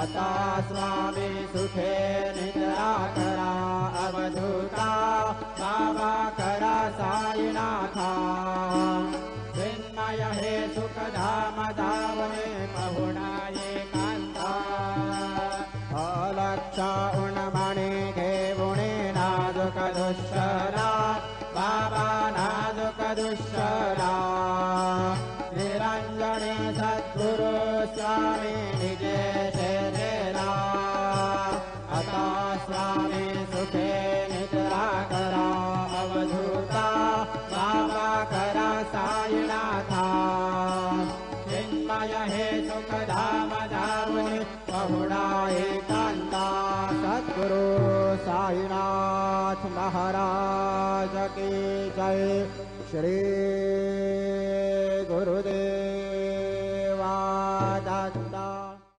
आता स्वामी सुखे निद्रा करा अवधूता बाबा करा साईनाथा चिन्मय हे सुखधाम धावने पहुणाये कांता अलक्षा उन्मणि घेवुणे नाजुक दुष्करा बाबा नाजुक दुष्करा निरंजने सद्गुरु स्वामी निजे शेरा आता स्वामी सुखे निद्रा करा अवधूता बाबा करा साईनाथा चिन्मय हे सुखधाम धावने पहुणा एकांता सद्गुरु साईनाथ महाराज की जय। श्री